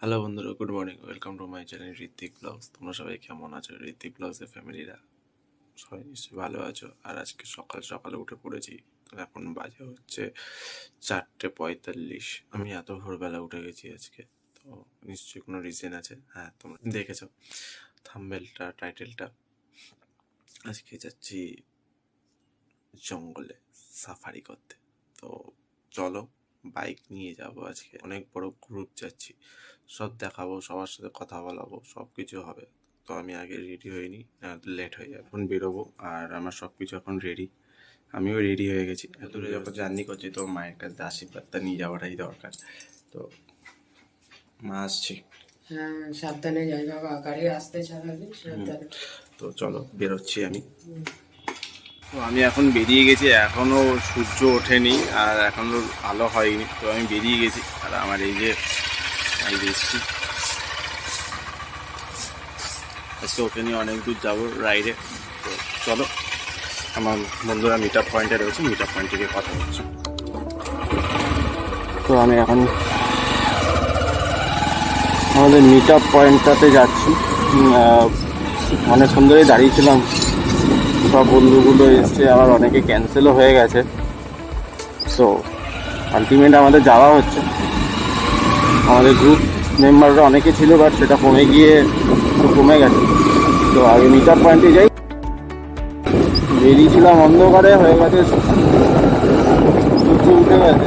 Hello বন্ধুরা, good morning. Welcome to my channel Ritwik blogs. তোমরা সবাই কেমন আছো? ঋত্বিক ব্লগসের ফ্যামিলিরা সবাই নিশ্চয়ই ভালো আছো। আর আজকে সকাল সকালে উঠে পড়েছি। তো এখন বাজে হচ্ছে 4:45। আমি এত ভোরবেলা উঠে গেছি আজকে। তো নিশ্চয়ই কোনো রিজন আছে। হ্যাঁ, তোমরা দেখেছো থাম্বনেলটা, টাইটেলটা। আজকে যাচ্ছি জঙ্গলে সাফারি করতে। তো চলো, বাইক নিয়ে যাব। আজকে অনেক বড় গ্রুপ যাচ্ছি, সব দেখাবো, সবার সাথে কথা বলাবো, সব কিছু হবে। তো আমি আগে রেডি হইনি, লেট হয়ে যাবে। এখন বেরোবো আর আমার সব কিছু এখন রেডি। আমিও রেডি হয়ে গেছি। এত দূরে যখন জার্নি করছি তো মায়ের কাছে আশীর্বাদটা নিয়ে যাওয়াটাই দরকার। তো মা আসছি। হ্যাঁ, সাবধানে যাই বাবা, গাড়ি আসতে চালাবি সাবধানে। তো চলো, বেরোচ্ছি আমি। তো আমি এখন বেরিয়ে গেছি, এখনও সূর্য ওঠেনি আর এখনও আলো হয়নি। তো আমি বেরিয়ে গেছি আর আমার এই যে এসছি। আজকে ওকে নিয়ে অনেক দূর যাবো রাইডে। তো চলো, আমার বন্ধুরা মিট আপ পয়েন্টে রয়েছে, মিট আপ পয়েন্ট থেকে কথা হচ্ছে। তো আমি এখন আমাদের মিট আপ পয়েন্টটাতে যাচ্ছি। অনেকক্ষণ ধরেই দাঁড়িয়েছিলাম, সব বন্ধুগুলো এসছে, আবার অনেকে ক্যান্সেলও হয়ে গেছে। সো আলটিমেট আমাদের যাওয়া হচ্ছে। আমাদের গ্রুপ মেম্বাররা অনেকে ছিল, বাট সেটা কমে গিয়ে কমে গেছে। তো আগে মিট আপ পয়েন্টে যাই। বেরিয়েছিলাম অন্ধকারে, হয়ে গেছে সূর্য উঠে গেছে।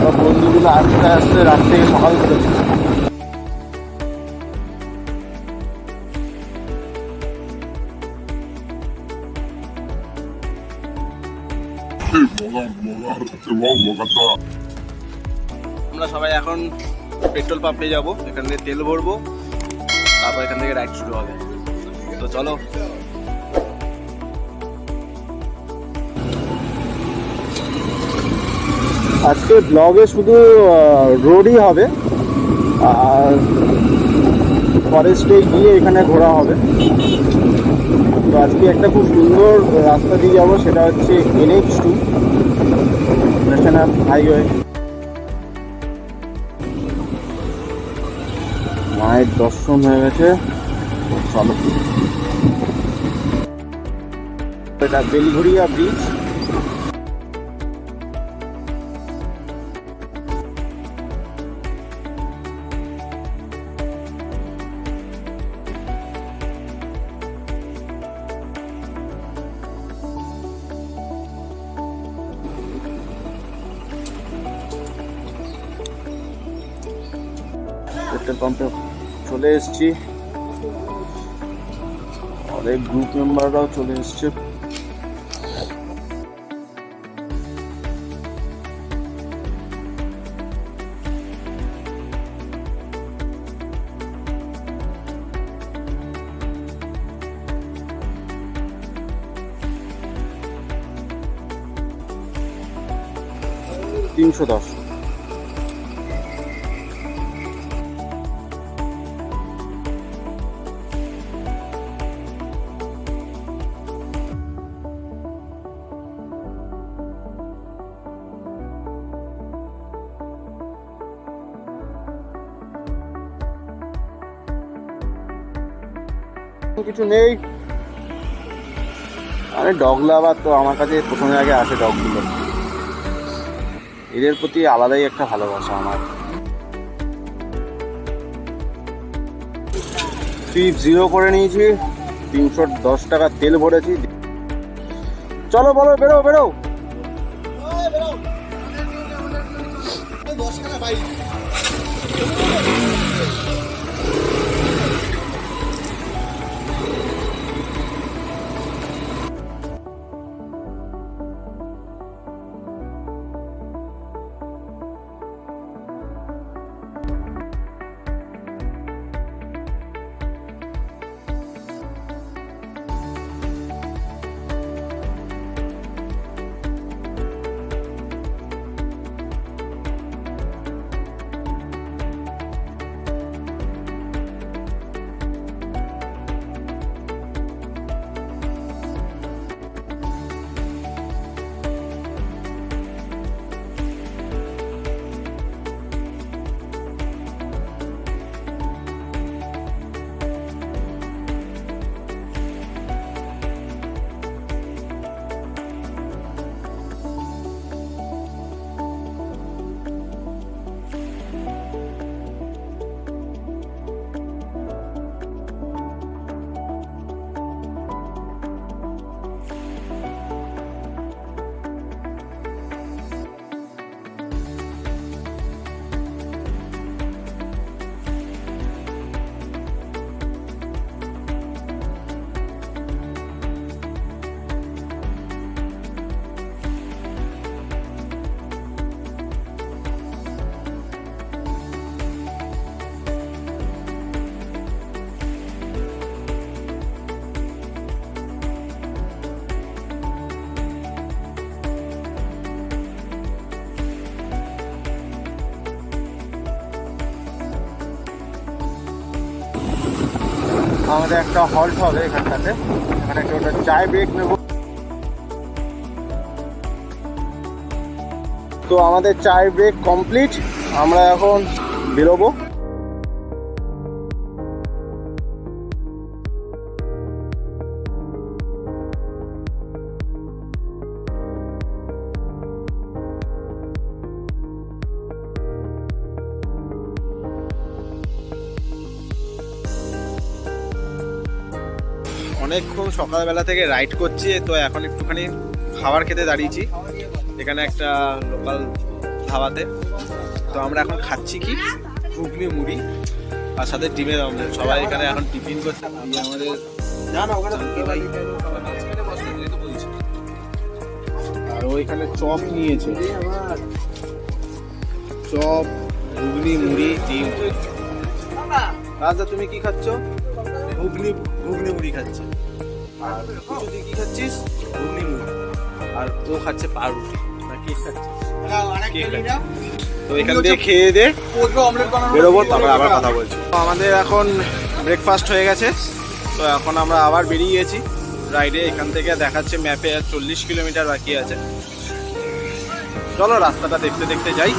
সব বন্ধুগুলো আস্তে আস্তে রাত থেকে সকাল করেছে। আমরা সবাই এখন পেট্রোল পাম্পে যাব, এখান থেকে তেল ভরবো, তারপর এখান থেকে রাইড শুরু হবে। তো চলো। আজকে ব্লগে শুধু রোডই হবে, আর ফরেস্টে গিয়ে এখানে ঘোরা হবে। তো আজকে একটা খুব সুন্দর রাস্তা দিয়ে যাবো, সেটা হচ্ছে NH2 ন্যাশনাল হাইওয়ে। মায়ের দর্শন হয়ে গেছে, চলো। এটা বেলঘরিয়া ব্রিজ। পেট্রোল পাম্পে চলে এসেছি, অনেক গ্রুপ মেম্বাররাও চলে এসছে। $310। কিছু নেই, আরে ডগ লাভার তো আমার কাছে প্রথমে আগে আসে ডগগুলো। এদের প্রতি আলাদাই একটা ভালোবাসা আমার। ট্রিপ 0 করে নিয়েছি, $310 তেল ভরেছি। চলো বলো, বেরো বেরো। আমাদের একটা হল্ট হবে এখানটাতে, এখানে একটা চায় ব্রেক নেব। তো আমাদের চায় ব্রেক কমপ্লিট, আমরা এখন বেরোবো। অনেকক্ষণ সকালবেলা থেকে রাইড করছি, তো এখন একটুখানি খাবার খেতে দাঁড়িয়েছি এখানে একটা লোকাল ধাবাতে। তো আমরা এখন খাচ্ছি কি ঘুগনি মুড়ি আর সাথে ডিমের অমলেট। সবাই এখানে এখন টিফিন করছে। আমাদের জানকি ভাই আর ওইখানে চপ নিয়েছে, চপ ঘুগনি মুড়ি ডিম। রাজা তুমি কি খাচ্ছ? ঘুগনি মুড়ি খাচ্ছে। আর তুই কি খাচ্ছিস? ঘুগনি মুড়ি। আর ও খাচ্ছে পাউরুটি না কেক খাচ্ছে। তো এখান থেকে খেয়ে দে বেরোবো, তারপর আবার কথা বলছি। তো আমাদের এখন ব্রেকফাস্ট হয়ে গেছে, তো এখন আমরা আবার বেরিয়ে গেছি রাইডে। এখান থেকে দেখাচ্ছে ম্যাপে 40 কিলোমিটার বাকি আছে। চলো রাস্তাটা দেখতে দেখতে যাই।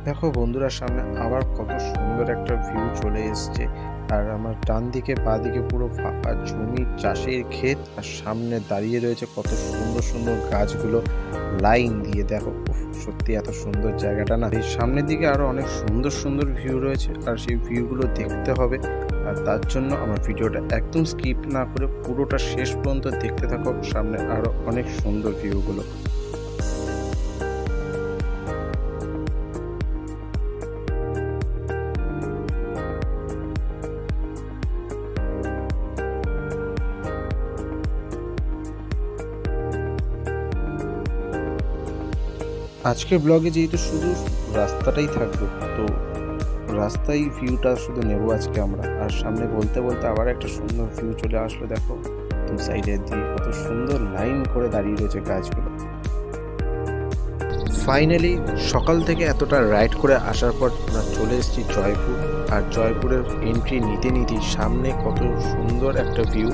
দেখো বন্ধুরা, সামনে আবার কত সুন্দর একটা ভিউ চলে এসছে। আর আমার ডান দিকে বাঁ দিকে পুরো ফাঁকা জমি, চাষের ক্ষেত, আর সামনে দাঁড়িয়ে রয়েছে কত সুন্দর সুন্দর গাছগুলো লাইন দিয়ে। দেখো সত্যি এত সুন্দর জায়গাটা না। এই সামনের দিকে আরো অনেক সুন্দর সুন্দর ভিউ রয়েছে, আর সেই ভিউগুলো দেখতে হবে। আর তার জন্য আমার ভিডিওটা একদম স্কিপ না করে পুরোটা শেষ পর্যন্ত দেখতে থাকো। সামনে আরো অনেক সুন্দর ভিউগুলো। আজকের ব্লগে যেহেতু শুধু রাস্তাটাই থাকবে, তো রাস্তায় ভিউটা শুধু নেব আজকে আমরা। আর সামনে বলতে বলতে আবার একটা সুন্দর ভিউ চলে আসলো। দেখো দু সাইডের দিয়ে কত সুন্দর লাইন করে দাঁড়িয়ে রয়েছে গাছগুলো। ফাইনালি সকাল থেকে এতটা রাইড করে আসার পর আমরা চলে এসেছি জয়পুর। আর জয়পুরের এন্ট্রি নিতে নিতেই সামনে কত সুন্দর একটা ভিউ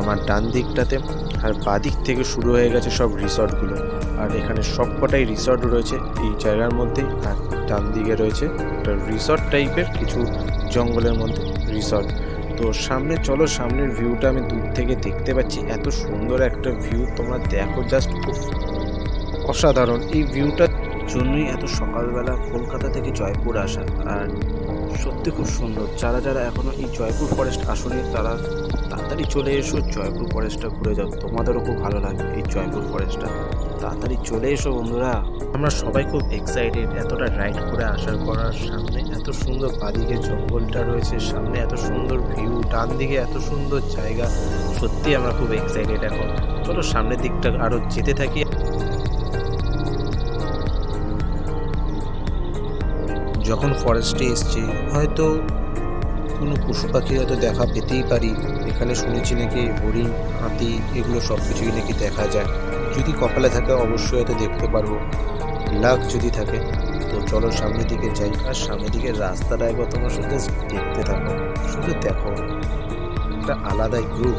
আমার ডান দিকটাতে, আর বাদিক থেকে শুরু হয়ে গেছে সব রিসর্টগুলো। আর এখানে সবকটাই রিসর্ট রয়েছে এই জায়গার মধ্যেই। আর ডান দিকে রয়েছে একটা রিসর্ট টাইপের কিছু জঙ্গলের মধ্যে রিসর্ট। তো সামনে চলো, সামনের ভিউটা আমি দূর থেকে দেখতে পাচ্ছি। এত সুন্দর একটা ভিউ, তোমরা দেখো জাস্ট অসাধারণ। এই ভিউটার জন্যই এত সকালবেলা কলকাতা থেকে জয়পুর আসা। আর সত্যি খুব সুন্দর। যারা যারা এখনো এই জয়পুর ফরেস্ট আসেনি তারা তাড়াতাড়ি চলে এসো, জয়পুর ফরেস্টটা ঘুরে যাও, তোমাদেরও খুব ভালো লাগবে এই জয়পুর ফরেস্টটা। তাড়াতাড়ি চলে এসো বন্ধুরা। আমরা সবাই খুব এক্সাইটেড এতটা রাইড করে আসার পর। আর সামনে এত সুন্দর বাদিকে জঙ্গলটা রয়েছে, সামনে এত সুন্দর ভিউ, ডান দিকে এত সুন্দর জায়গা। সত্যি আমরা খুব এক্সাইটেড এখন। চলো সামনের দিকটা আরো যেতে থাকি। যখন ফরেস্টে এসছি হয়তো কোনো পশু পাখি হয়তো দেখা পেতেই পারি। এখানে শুনেছি নাকি হরিণ, হাতি, এগুলো সব কিছুই নাকি দেখা যায়। যদি কপালে থাকে অবশ্যই হয়তো দেখতে পারবো, লাক যদি থাকে। তো চলো সামনের দিকে যাই। আর সামনের দিকে রাস্তাটা একবার তোমার শুধু দেখতে থাকো, শুধু দেখো একটা আলাদাই গ্রুপ।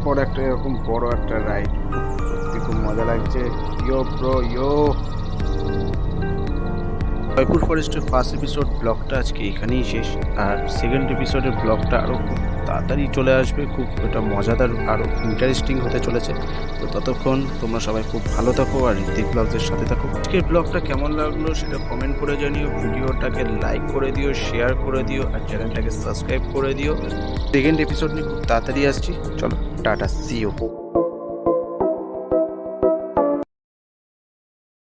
পর একটা এরকম বড় একটা রাইড, সত্যি খুব মজা লাগছে। ইয়ো ব্রো ইয়ো। জয়পুর ফরেস্টের ফার্স্ট এপিসোড ব্লগটা আজকে এখানেই শেষ। আর সেকেন্ড এপিসোডের ব্লগটা আরও খুব তাড়াতাড়ি চলে আসবে। খুব এটা মজাদার, আরও ইন্টারেস্টিং হতে চলেছে। তো ততক্ষণ তোমরা সবাই খুব ভালো থাকো আর ঋত্বিক ব্লগসের সাথে থাকো। আজকের ব্লগটা কেমন লাগলো সেটা কমেন্ট করে জানিও। ভিডিওটাকে লাইক করে দিও, শেয়ার করে দিও, আর চ্যানেলটাকে সাবস্ক্রাইব করে দিও। সেকেন্ড এপিসোড নিয়ে খুব তাড়াতাড়ি আসছি। চলো টাটা, সি ইউ।